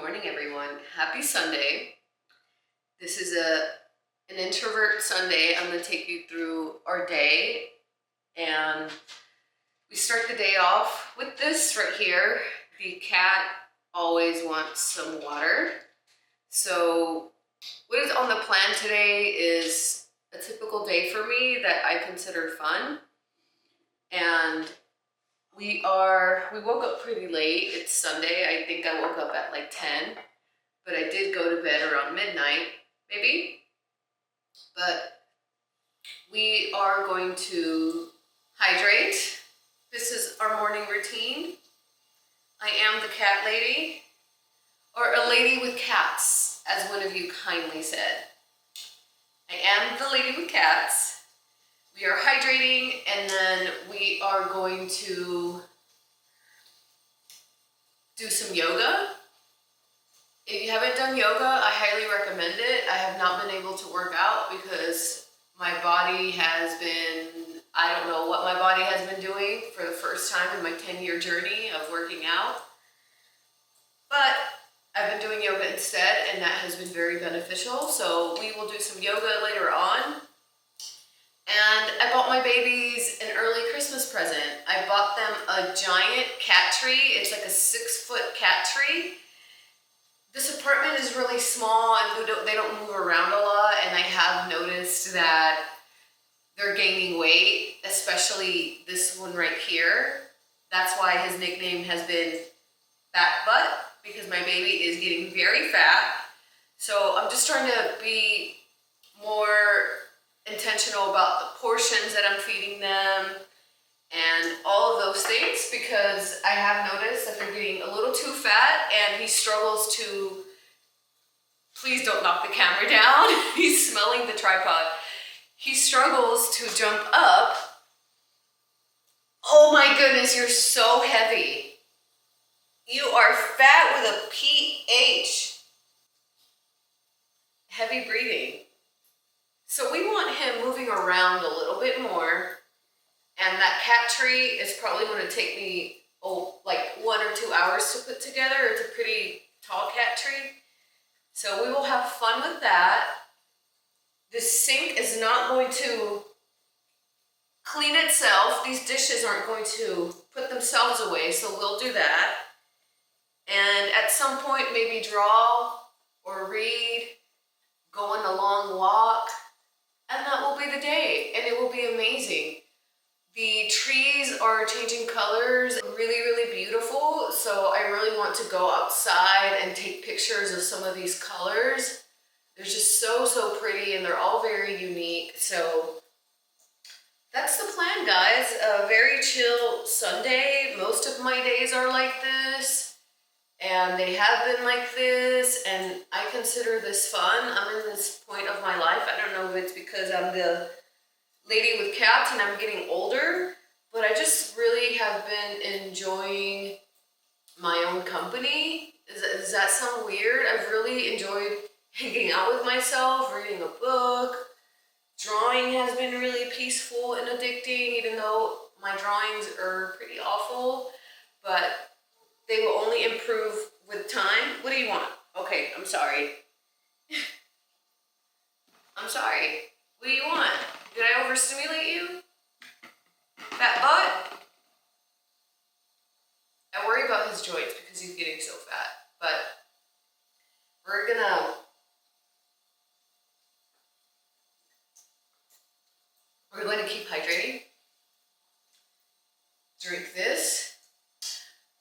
morning, everyone. Happy Sunday. This is an Introvert Sunday. I'm going to take you through our day, and we start the day off with this right here. The cat always wants some water. So what is on the plan today is a typical day for me that I consider fun. And we woke up pretty late. It's Sunday. I think I woke up at like 10, but I did go to bed around midnight, maybe. But we are going to hydrate. This is our morning routine. I am the cat lady, or a lady with cats, as one of you kindly said. I am the lady with cats. We are hydrating, and then we are going to do some yoga. If you haven't done yoga, I highly recommend it. I have not been able to work out because my body has been, I don't know what my body has been doing for the first time in my 10-year journey of working out. But I've been doing yoga instead, and that has been very beneficial. So we will do some yoga later on. And I bought my babies an early Christmas present. I bought them a giant cat tree. It's like a 6-foot cat tree. This apartment is really small and they don't move around a lot, and I have noticed that they're gaining weight, especially this one right here. That's why his nickname has been Fat Butt, because my baby is getting very fat. So I'm just trying to be more intentional about the portions that I'm feeding them and all of those things, because I have noticed that they're getting a little too fat, and he struggles to, please don't knock the camera down, he's smelling the tripod. He struggles to jump up. Oh my goodness, you're so heavy. You are fat with a PH. Heavy breathing. So we want him moving around a little bit more, and that cat tree is probably going to take me like 1 or 2 hours to put together. It's a pretty tall cat tree. So we will have fun with that. The sink is not going to clean itself. These dishes aren't going to put themselves away, so we'll do that. And at some point, maybe draw or read, go on a long walk, and that will be the day, and it will be amazing. The trees are changing colors, really, really beautiful. So I really want to go outside and take pictures of some of these colors. They're just so, so pretty, and they're all very unique. So that's the plan, guys. A very chill Sunday. Most of my days are like this, and they have been like this, and I consider this fun. I'm in this point of my life. I don't know if it's because I'm the lady with cats and I'm getting older, but I just really have been enjoying my own company. Does that sound weird? I've really enjoyed hanging out with myself, reading a book. Drawing has been really peaceful and addicting, even though my drawings are pretty awful, but they will only improve with time. What do you want? Okay, I'm sorry. I'm sorry. What do you want? Did I overstimulate you? Fat butt? I worry about his joints because he's getting so fat, but we're going to keep hydrating. Drink this.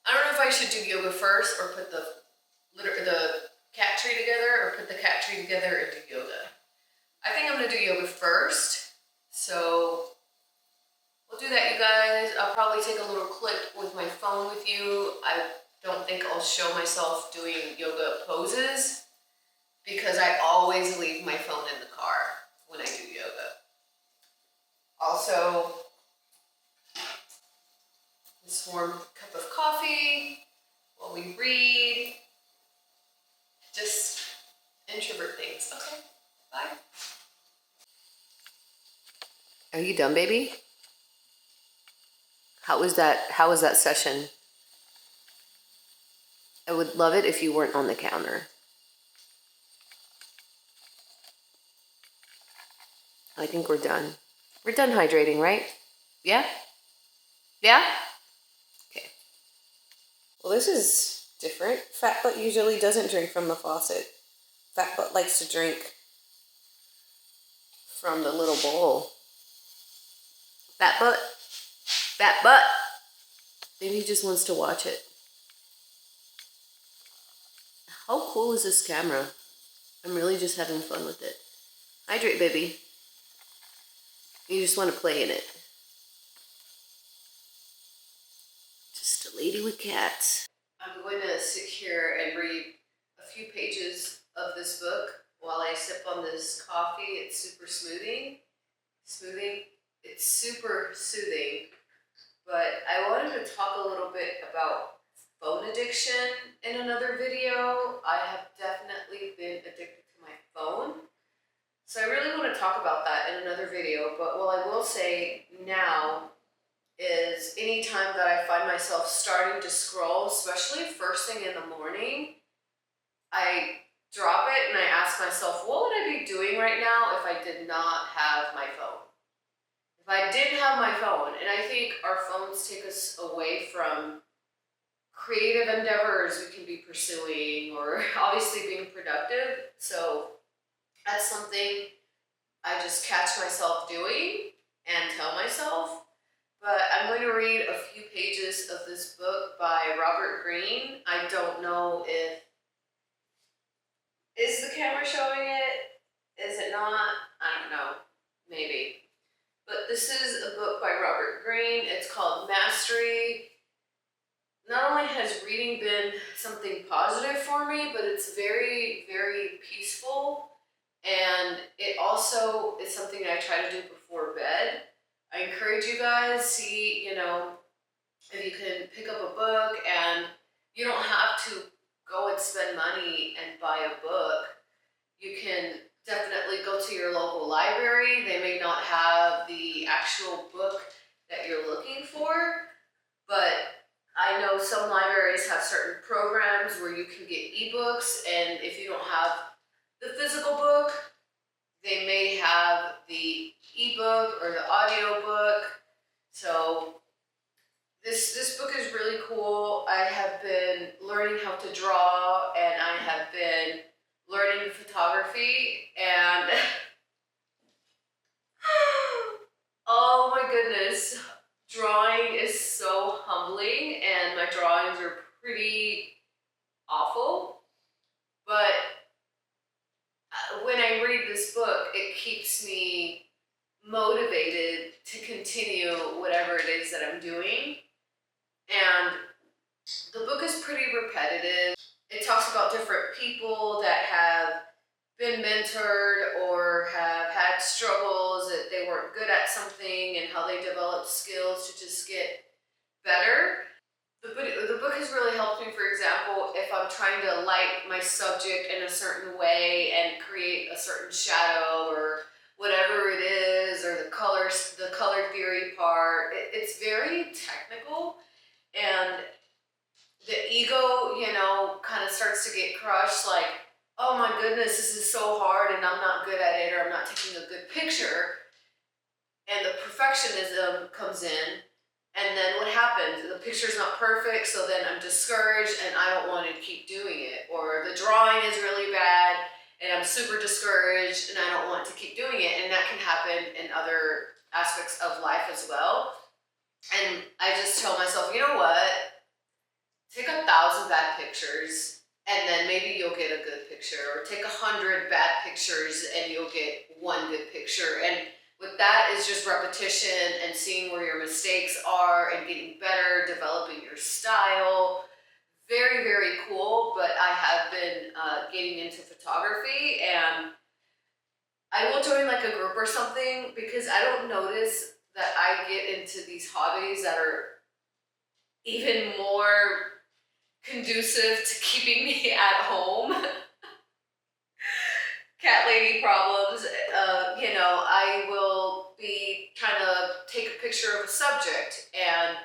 I don't know if I should do yoga first or put the cat tree together, or put the cat tree together and do yoga. I think I'm going to do yoga first. So we'll do that, you guys. I'll probably take a little clip with my phone with you. I don't think I'll show myself doing yoga poses because I always leave my phone in the car when I do yoga. Also, this warm cup of coffee while we read. Just introvert things. Okay, bye. Are you done, baby? How was that session? I would love it if you weren't on the counter. I think we're done. We're done hydrating, right? Yeah? Yeah? Okay. Well, this is different. Fat Butt usually doesn't drink from the faucet. Fat Butt likes to drink from the little bowl. Fat Butt? Fat Butt! Maybe he just wants to watch it. How cool is this camera? I'm really just having fun with it. Hydrate, baby. You just want to play in it. Just a lady with cats. I'm going to sit here and read a few pages of this book while I sip on this coffee. It's super smoothing. It's super soothing. But I wanted to talk a little bit about phone addiction in another video. I have definitely been addicted to my phone. So I really want to talk about that in another video, but what I will say now is anytime that I find myself starting to scroll, especially first thing in the morning, I drop it and I ask myself, what would I be doing right now if I did not have my phone? If I didn't have my phone, and I think our phones take us away from creative endeavors we can be pursuing or obviously being productive. So that's something I just catch myself doing and tell myself. But I'm going to read a few pages of this book by Robert Greene. I don't know if, is the camera showing it? Is it not? I don't know, maybe. But this is a book by Robert Greene. It's called Mastery. Not only has reading been something positive for me, but it's very, very peaceful. And it also is something I try to do before bed. I encourage you guys, see, if you can pick up a book, and you don't have to go and spend money and buy a book. You can definitely go to your local library. They may not have the actual book that you're looking for, but I know some libraries have certain programs where you can get ebooks, and if you don't have the physical book, they may have the ebook or the audio book. So this book is really cool. I have been learning how to draw, and I have been learning photography, and oh my goodness, drawing is so humbling, and my drawings are pretty awful, but when I read this book, it keeps me motivated to continue whatever it is that I'm doing. And the book is pretty repetitive. It talks about different people that have been mentored or have had struggles, that they weren't good at something, and how they developed skills to just get better. The book has really helped me, for example, if I'm trying to light my subject in a certain way and create a certain shadow or whatever it is, or the color theory part. It's very technical, and the ego, kind of starts to get crushed, like, oh my goodness, this is so hard and I'm not good at it, or I'm not taking a good picture. And the perfectionism comes in. And then what happens? The picture's not perfect, so then I'm discouraged and I don't want to keep doing it. Or the drawing is really bad and I'm super discouraged and I don't want to keep doing it. And that can happen in other aspects of life as well. And I just tell myself, you know what? Take 1,000 bad pictures and then maybe you'll get a good picture. Or take 100 bad pictures and you'll get one good picture. And with that is just repetition and seeing where your mistakes are and getting better, developing your style. Very, very cool, but I have been getting into photography, and I will join like a group or something, because I don't notice that I get into these hobbies that are even more conducive to keeping me at home. Cat lady problems, I will be trying to take a picture of a subject and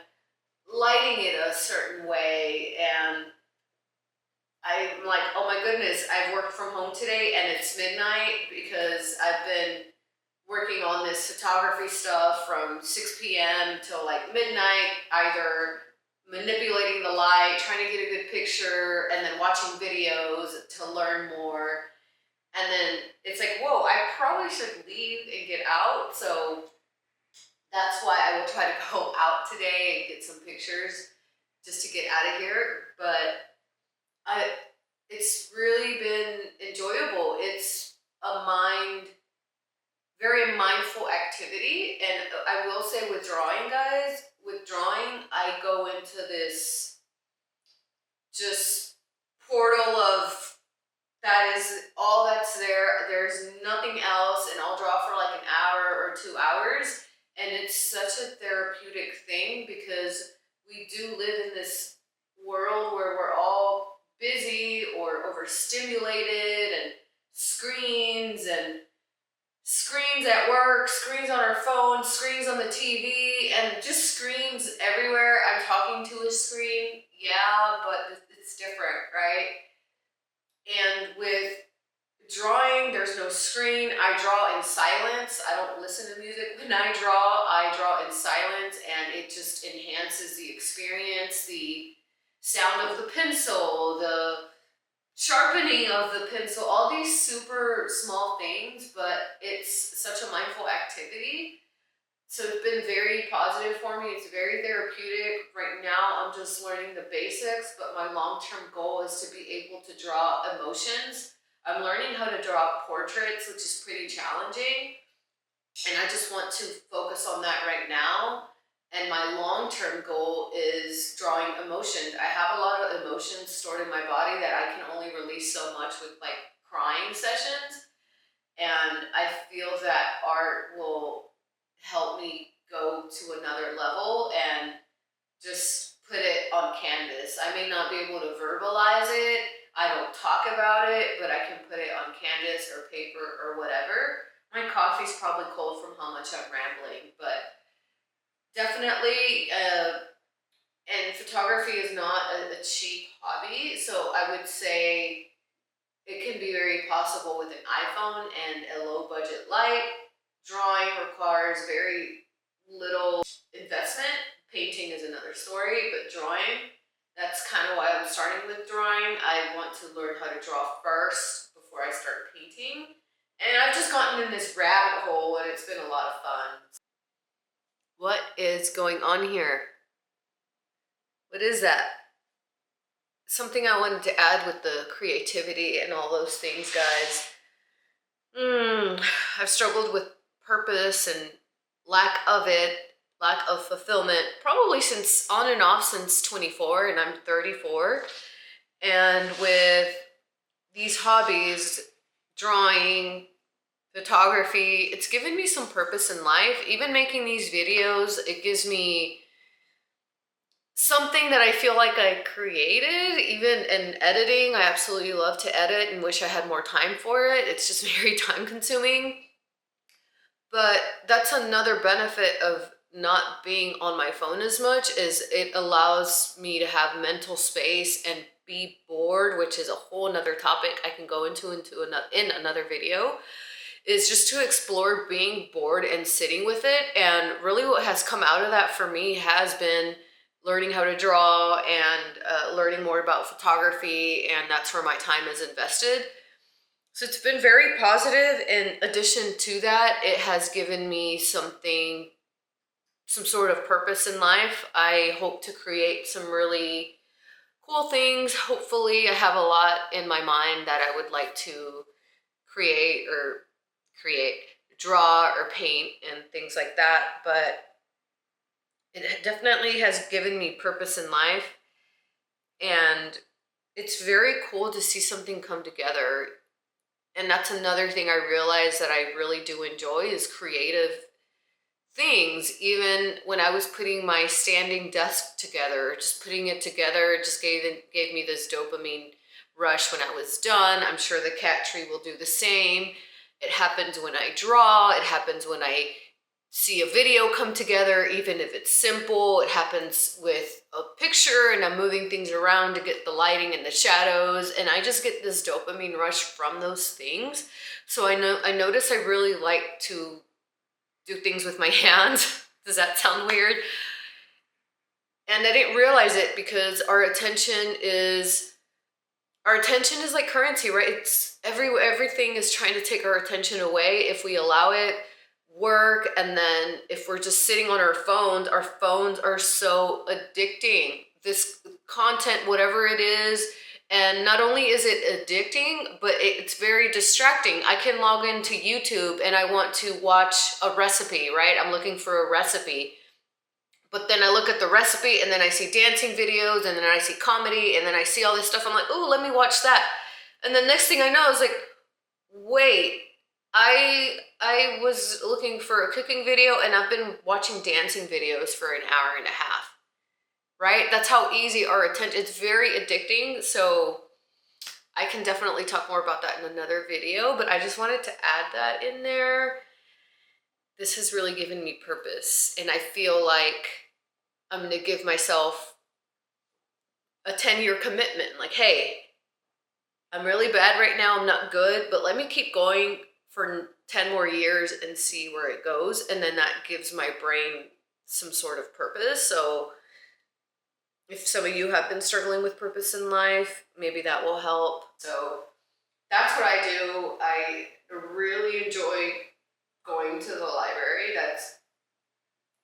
lighting it a certain way, and I'm like, oh my goodness, I've worked from home today and it's midnight because I've been working on this photography stuff from 6 p.m. till like midnight, either manipulating the light, trying to get a good picture, and then watching videos to learn more. And then it's like, whoa, I probably should leave and get out. So that's why I will try to go out today and get some pictures just to get out of here. But it's really been enjoyable. It's a very mindful activity. And I will say with drawing, guys, with drawing, I go into this just portal of that is all that's there. There's nothing else. And I'll draw for like an hour or 2 hours. And it's such a therapeutic thing because we do live in this world where we're all busy or overstimulated, and screens at work, screens on our phones, screens on the TV, and just screens everywhere. I'm talking to a screen, yeah, but it's different, right? And with drawing, there's no screen. I draw in silence. I don't listen to music when I draw in silence, and it just enhances the experience, the sound of the pencil, the sharpening of the pencil, all these super small things, but it's such a mindful activity. So it's been very positive for me. It's very therapeutic. Right now, I'm just learning the basics, but my long-term goal is to be able to draw emotions. I'm learning how to draw portraits, which is pretty challenging. And I just want to focus on that right now. And my long-term goal is drawing emotions. I have a lot of emotions stored in my body that I can only release so much with like crying sessions. And I feel that art will help me go to another level and just put it on canvas. I may not be able to verbalize it. I don't talk about it, but I can put it on canvas or paper or whatever. My coffee's probably cold from how much I'm rambling, but definitely, and photography is not a cheap hobby, so I would say it can be very possible with an iPhone and a low budget light. Drawing requires very little investment. Painting is another story, but drawing, that's kind of why I'm starting with drawing. I want to learn how to draw first before I start painting. And I've just gotten in this rabbit hole and it's been a lot of fun. What is going on here? What is that? Something I wanted to add with the creativity and all those things, guys. I've struggled with purpose and lack of fulfillment, probably since on and off since 24, and I'm 34. And with these hobbies, drawing, photography, it's given me some purpose in life. Even making these videos, it gives me something that I feel like I created. Even in editing, I absolutely love to edit and wish I had more time for it. It's just very time consuming. But that's another benefit of not being on my phone as much, is it allows me to have mental space and be bored, which is a whole nother topic I can go into in another video, is just to explore being bored and sitting with it. And really what has come out of that for me has been learning how to draw and learning more about photography, and that's where my time is invested. So it's been very positive. In addition to that, it has given me some sort of purpose in life. I hope to create some really cool things. Hopefully, I have a lot in my mind that I would like to draw or paint and things like that. But it definitely has given me purpose in life. And it's very cool to see something come together. And that's another thing I realized that I really do enjoy is creative things. Even when I was putting my standing desk together, just putting it together, it just gave me this dopamine rush when I was done. I'm sure the cat tree will do the same. It happens when I draw. It happens when I see a video come together, even if it's simple. It happens with a picture picture and I'm moving things around to get the lighting and the shadows, and I just get this dopamine rush from those things. So I notice I really like to do things with my hands. Does that sound weird? And I didn't realize it because our attention is like currency, right? It's everything is trying to take our attention away if we allow it. Work, and then if we're just sitting on our phones are so addicting. This content, whatever it is, and not only is it addicting, but it's very distracting. I can log into YouTube and I want to watch a recipe, right? I'm looking for a recipe. But then I look at the recipe and then I see dancing videos and then I see comedy and then I see all this stuff. I'm like, oh, let me watch that. And the next thing I know is like, wait, I was looking for a cooking video and I've been watching dancing videos for an hour and a half, right? That's how easy our attention, it's very addicting. So I can definitely talk more about that in another video, but I just wanted to add that in there. This has really given me purpose, and I feel like I'm going to give myself a 10-year commitment. Like, hey, I'm really bad right now. I'm not good, but let me keep going for 10 more years and see where it goes. And then that gives my brain some sort of purpose. So if some of you have been struggling with purpose in life, maybe that will help. So that's what I do. I really enjoy going to the library. That's,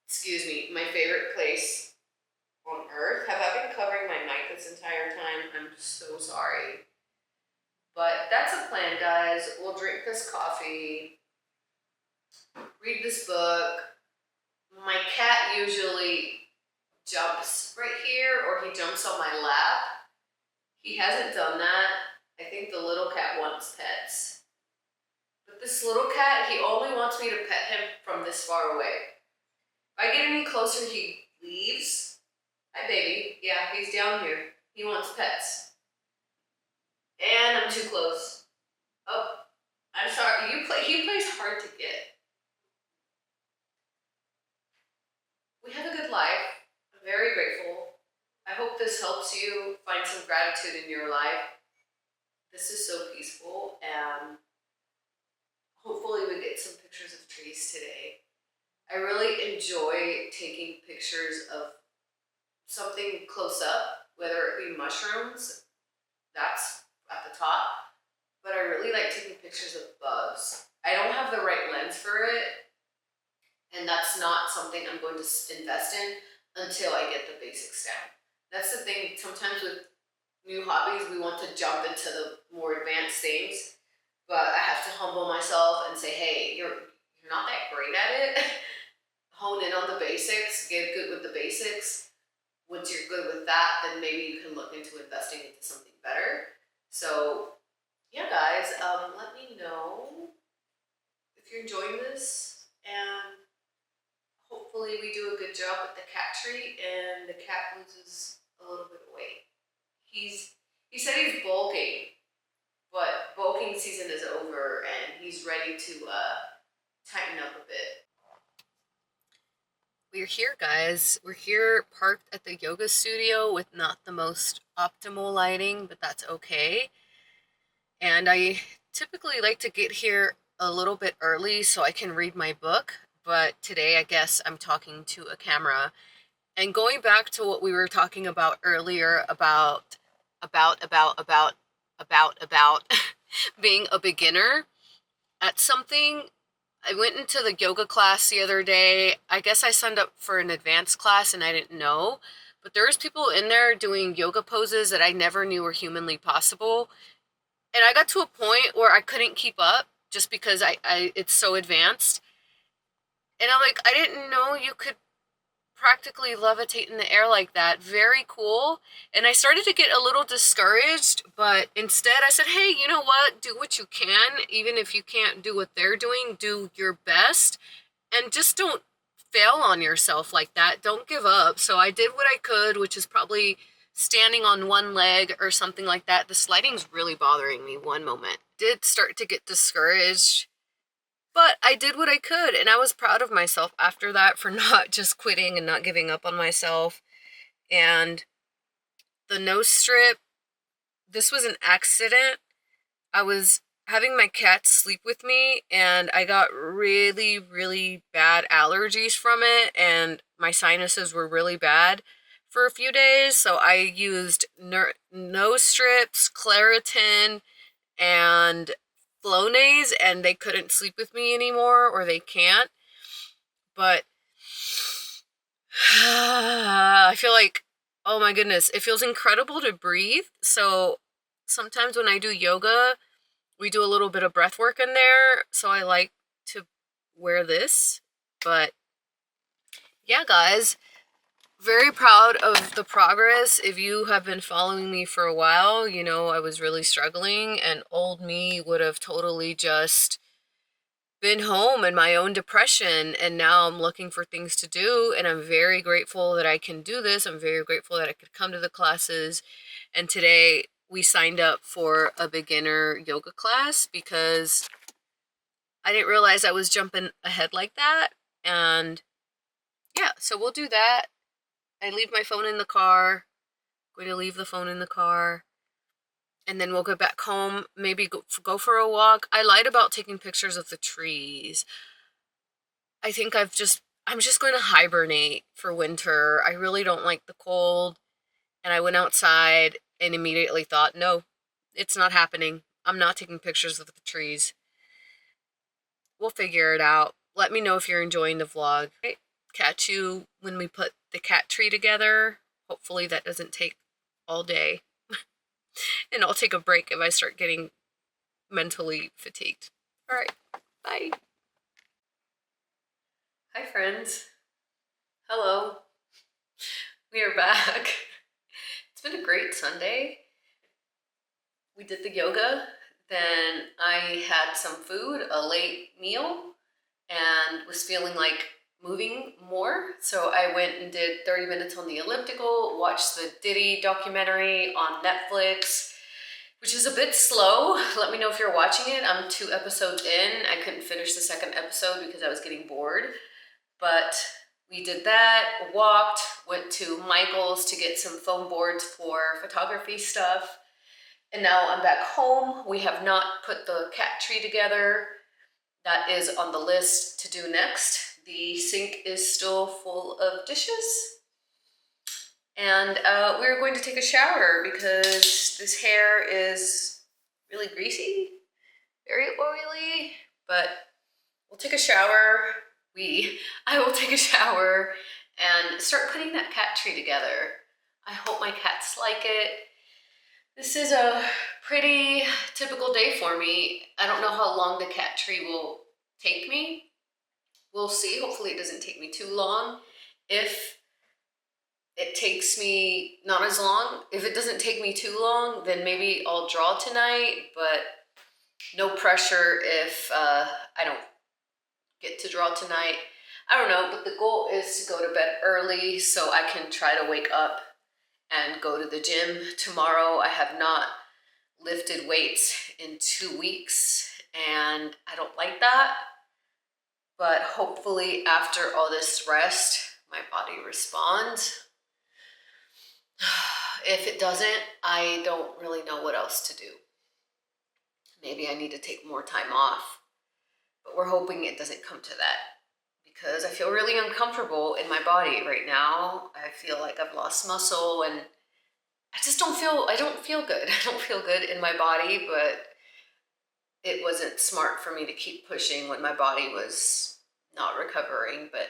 excuse me, my favorite place on earth. Have I been covering my mic this entire time? I'm so sorry. But that's a plan, guys. We'll drink this coffee, read this book. My cat usually jumps right here, or he jumps on my lap. He hasn't done that. I think the little cat wants pets. But this little cat, he only wants me to pet him from this far away. If I get any closer, he leaves. Hi, baby. Yeah, he's down here. He wants pets. And I'm too close. Oh, I'm sorry. He plays hard to get. We have a good life. I'm very grateful. I hope this helps you find some gratitude in your life. This is so peaceful, and hopefully we get some pictures of trees today. I really enjoy taking pictures of something close up, whether it be mushrooms, that's at the top, but I really like taking pictures of bugs. I don't have the right lens for it, and that's not something I'm going to invest in until I get the basics down. That's the thing, sometimes with new hobbies, we want to jump into the more advanced things, but I have to humble myself and say, hey, you're not that great at it. Hone in on the basics, get good with the basics. Once you're good with that, then maybe you can look into investing into something better. So yeah, guys, let me know if you're enjoying this, and hopefully we do a good job with the cat treat and the cat loses a little bit of weight. He said he's bulking, but bulking season is over and he's ready to tighten up a bit. We're here, guys. We're here parked at the yoga studio with not the most optimal lighting, but that's okay. And I typically like to get here a little bit early so I can read my book, but today I guess I'm talking to a camera. And going back to what we were talking about earlier about being a beginner at something, I went into the yoga class the other day. I guess I signed up for an advanced class and I didn't know, but there's people in there doing yoga poses that I never knew were humanly possible. And I got to a point where I couldn't keep up just because it's so advanced. And I'm like, I didn't know you could practically levitate in the air like that. Very cool. And I started to get a little discouraged, but instead I said, hey, you know what? Do what you can. Even if you can't do what they're doing, do your best. And just don't fail on yourself like that. Don't give up. So I did what I could, which is probably standing on one leg or something like that. The sliding's really bothering me. One moment. Did start to get discouraged. But I did what I could, and I was proud of myself after that for not just quitting and not giving up on myself. And the nose strip, this was an accident. I was having my cat sleep with me and I got really, really bad allergies from it, and my sinuses were really bad for a few days. So I used nose strips, Claritin, and Flonase, and they couldn't sleep with me anymore, or they can't. But I feel like, oh my goodness, it feels incredible to breathe. So sometimes when I do yoga, we do a little bit of breath work in there. So I like to wear this. But yeah, guys, very proud of the progress. If you have been following me for a while, you know I was really struggling, and old me would have totally just been home in my own depression, and now I'm looking for things to do, and I'm very grateful that I can do this. I'm very grateful that I could come to the classes, and today we signed up for a beginner yoga class because I didn't realize I was jumping ahead like that. And yeah, so we'll do that. I leave my phone in the car. I'm going to leave the phone in the car, and then we'll go back home, maybe go for a walk. I lied about taking pictures of the trees. I think I'm just going to hibernate for winter. I really don't like the cold. And I went outside and immediately thought, no, it's not happening. I'm not taking pictures of the trees. We'll figure it out. Let me know if you're enjoying the vlog. Catch you when we put the cat tree together. Hopefully that doesn't take all day. And I'll take a break if I start getting mentally fatigued. All right, bye. Hi, friends. Hello. We are back. It's been a great Sunday. We did the yoga, then I had some food, a late meal, and was feeling like moving more. So I went and did 30 minutes on the elliptical, watched the Diddy documentary on Netflix, which is a bit slow. Let me know if you're watching it. I'm 2 episodes in. I couldn't finish the second episode because I was getting bored. But we did that, walked, went to Michael's to get some foam boards for photography stuff. And now I'm back home. We have not put the cat tree together. That is on the list to do next. The sink is still full of dishes. And we're going to take a shower because this hair is really greasy, very oily, but we'll take a shower. I will take a shower and start putting that cat tree together. I hope my cats like it. This is a pretty typical day for me. I don't know how long the cat tree will take me. We'll see. Hopefully it doesn't take me too long. If it takes me not as long, if it doesn't take me too long, then maybe I'll draw tonight, but no pressure if I don't get to draw tonight. I don't know, but the goal is to go to bed early so I can try to wake up and go to the gym tomorrow. I have not lifted weights in 2 weeks and I don't like that, but hopefully after all this rest, my body responds. If it doesn't, I don't really know what else to do. Maybe I need to take more time off, but we're hoping it doesn't come to that because I feel really uncomfortable in my body right now. I feel like I've lost muscle and I don't feel good. I don't feel good in my body, but it wasn't smart for me to keep pushing when my body was not recovering. But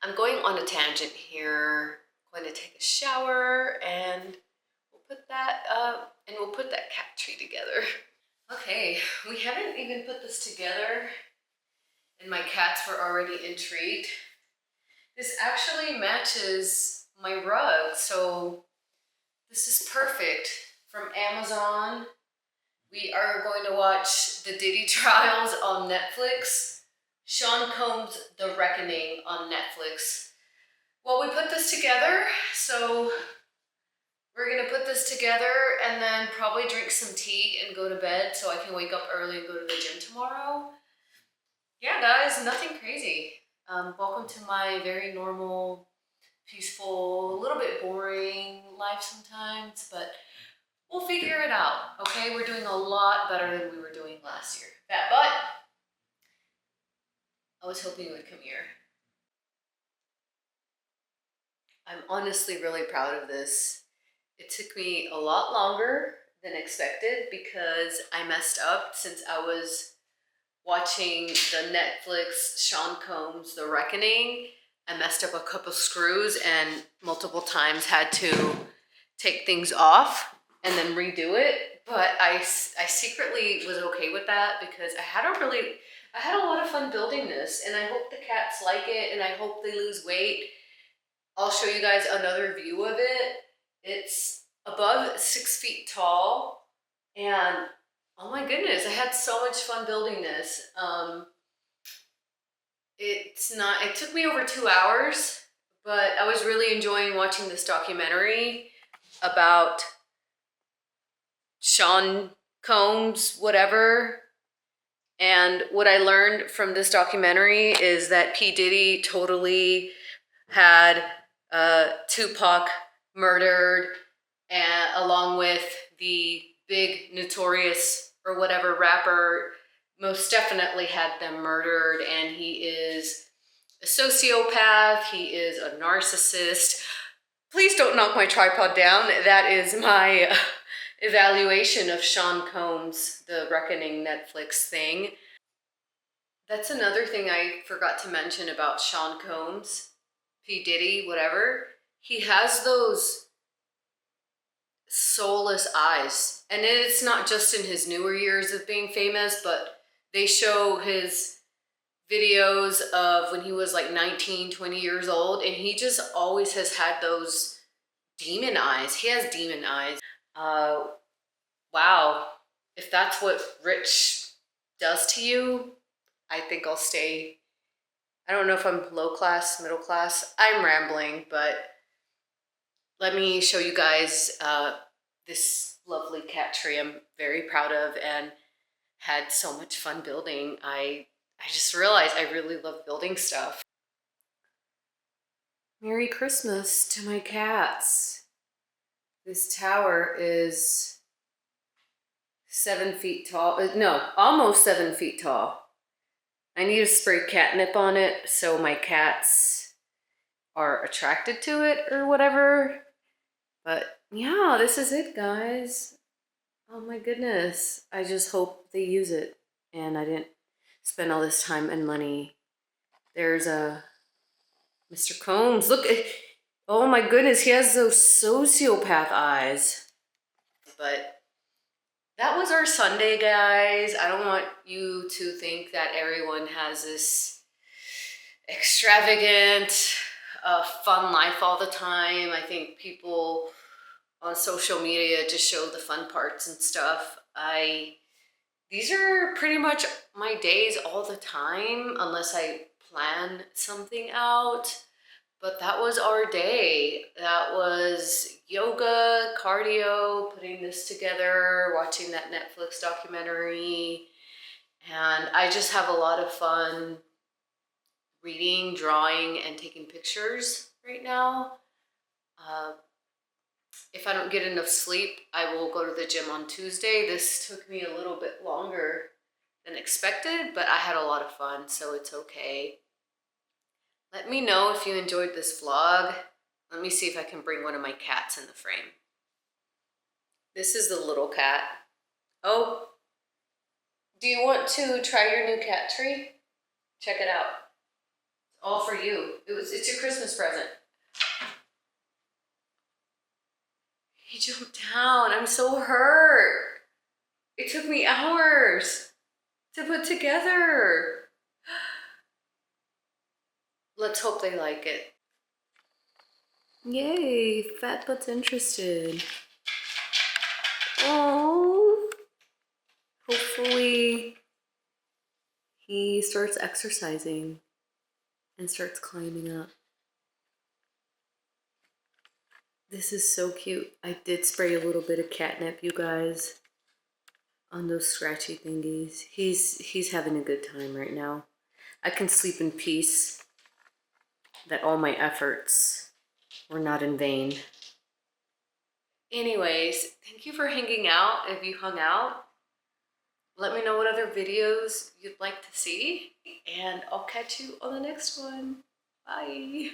I'm going on a tangent here. I'm going to take a shower and we'll put that cat tree together. Okay, we haven't even put this together and my cats were already intrigued. This actually matches my rug, so this is perfect. From Amazon. We are going to watch the Diddy trials on Netflix. Sean Combs' The Reckoning on Netflix. Well, we put this together, so we're gonna put this together and then probably drink some tea and go to bed so I can wake up early and go to the gym tomorrow. Yeah, guys, nothing crazy. Welcome to my very normal peaceful, a little bit boring life sometimes, but we'll figure it out, okay? We're doing a lot better than we were doing last year. Fat butt, I was hoping you would come here. I'm honestly really proud of this. It took me a lot longer than expected because I messed up since I was watching the Netflix Sean Combs The Reckoning. I messed up a couple screws and multiple times had to take things off and then redo it. But I secretly was okay with that because I had a lot of fun building this, and I hope the cats like it and I hope they lose weight. I'll show you guys another view of it. It's above 6 feet tall, and oh my goodness, I had so much fun building this. It took me over 2 hours, but I was really enjoying watching this documentary about Sean Combs, whatever. And what I learned from this documentary is that P. Diddy totally had Tupac murdered, and along with the big notorious or whatever rapper, most definitely had them murdered, and he is a sociopath, he is a narcissist. Please don't knock my tripod down. That is my evaluation of Sean Combs, The Reckoning Netflix thing. That's another thing I forgot to mention about Sean Combs, P. Diddy, whatever. He has those soulless eyes. And it's not just in his newer years of being famous, but they show his videos of when he was like 19, 20 years old, and he just always has had those demon eyes. He has demon eyes. Wow. If that's what rich does to you, I think I'll stay. I don't know if I'm low class, middle class. I'm rambling, but let me show you guys this lovely cat tree I'm very proud of and had so much fun building. I just realized I really love building stuff. Merry Christmas to my cats. This tower is 7 feet tall. No, almost 7 feet tall. I need to spray catnip on it so my cats are attracted to it or whatever. But yeah, this is it, guys. Oh my goodness. I just hope they use it and I didn't spend all this time and money. There's a Mr. Combs. Look, oh my goodness, he has those sociopath eyes. But that was our Sunday, guys. I don't want you to think that everyone has this extravagant, fun life all the time. I think people on social media just show the fun parts and stuff. These are pretty much my days all the time, unless I plan something out. But that was our day. That was yoga, cardio, putting this together, watching that Netflix documentary. And I just have a lot of fun reading, drawing, and taking pictures right now. If I don't get enough sleep, I will go to the gym on Tuesday. This took me a little bit longer than expected, but I had a lot of fun, so it's okay. Let me know if you enjoyed this vlog. Let me see if I can bring one of my cats in the frame. This is the little cat. Oh, do you want to try your new cat tree? Check it out. All for you. It's your Christmas present. He jumped down. I'm so hurt. It took me hours to put together. Let's hope they like it. Yay, Fat Butt's interested. Oh, hopefully he starts exercising and starts climbing up. This is so cute. I did spray a little bit of catnip, you guys, on those scratchy thingies. He's having a good time right now. I can sleep in peace that all my efforts were not in vain. Anyways, thank you for hanging out. If you hung out, let me know what other videos you'd like to see, and I'll catch you on the next one. Bye.